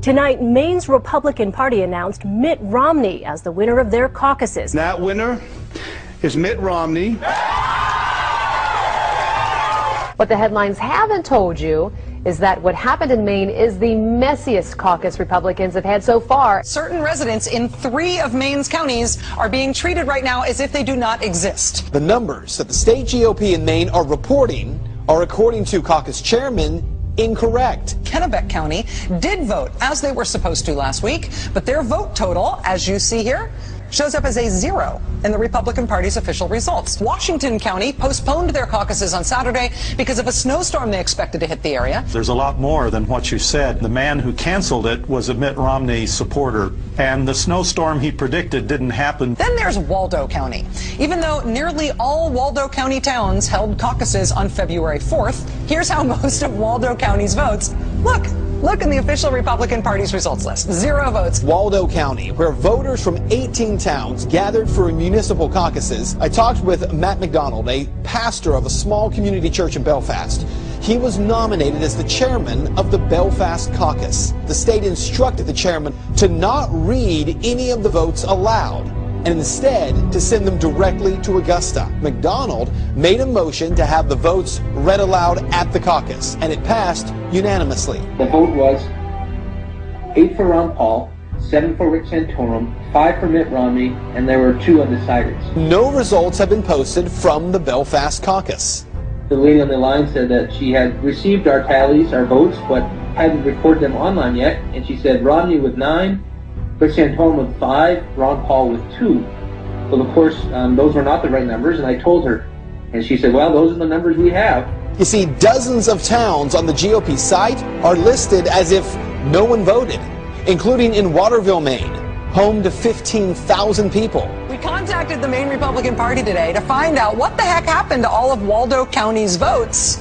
Tonight, Maine's Republican Party announced Mitt Romney as the winner of their caucuses. That winner is Mitt Romney. What the headlines haven't told you is that what happened in Maine is the messiest caucus Republicans have had so far. Certain residents in 3 of Maine's counties are being treated right now as if they do not exist. The numbers that the state GOP in Maine are reporting are, according to caucus chairman, incorrect. Kennebec County did vote as they were supposed to last week, but their vote total, as you see here, shows up as a 0 in the Republican Party's official results. Washington County postponed their caucuses on Saturday because of a snowstorm they expected to hit the area. There's a lot more than what you said. The man who canceled it was a Mitt Romney supporter, and the snowstorm he predicted didn't happen. Then there's Waldo County. Even though nearly all Waldo County towns held caucuses on February 4th, here's how most of Waldo County's votes Look in the official Republican Party's results list. 0 votes. Waldo County, where voters from 18 towns gathered for municipal caucuses. I talked with Matt McDonald, a pastor of a small community church in Belfast. He was nominated as the chairman of the Belfast caucus. The state instructed the chairman to not read any of the votes aloud, and instead to send them directly to Augusta. McDonald made a motion to have the votes read aloud at the caucus, and it passed unanimously. The vote was 8 for Ron Paul, 7 for Rick Santorum, 5 for Mitt Romney, and there were 2 undecideds. No results have been posted from the Belfast caucus. The lady on the line said that she had received our tallies, our votes, but hadn't recorded them online yet, and she said Romney with 9, Rick Santorum with 5, Ron Paul with 2. Well, of course, those were not the right numbers, and I told her. And she said, well, those are the numbers we have. You see, dozens of towns on the GOP site are listed as if no one voted, including in Waterville, Maine, home to 15,000 people. We contacted the Maine Republican Party today to find out what the heck happened to all of Waldo County's votes.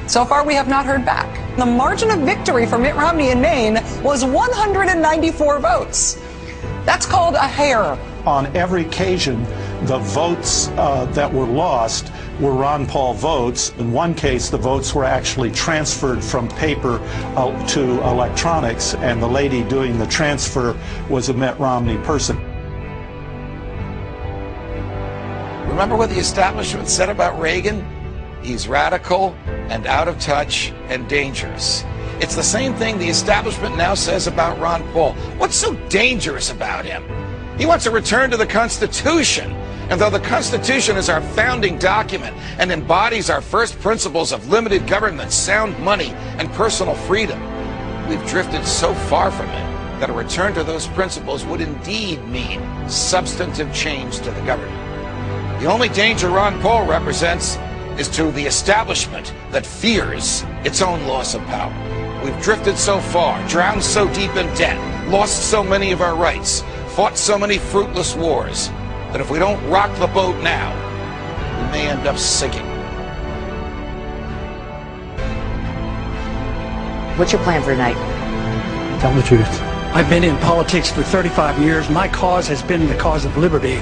So far, we have not heard back. The margin of victory for Mitt Romney in Maine was 194 votes. That's called a hair. On every occasion, the votes that were lost were Ron Paul votes. In one case, the votes were actually transferred from paper to electronics, and the lady doing the transfer was a Mitt Romney person. Remember what the establishment said about Reagan? He's radical and out of touch and dangerous. It's the same thing the establishment now says about Ron Paul. What's so dangerous about him? He wants a return to the Constitution. And though the Constitution is our founding document and embodies our first principles of limited government, sound money, and personal freedom, we've drifted so far from it that a return to those principles would indeed mean substantive change to the government. The only danger Ron Paul represents is to the establishment that fears its own loss of power. We've drifted so far, drowned so deep in debt, lost so many of our rights, fought so many fruitless wars, that if we don't rock the boat now, we may end up sinking. What's your plan for tonight? Tell the truth. I've been in politics for 35 years. My cause has been the cause of liberty.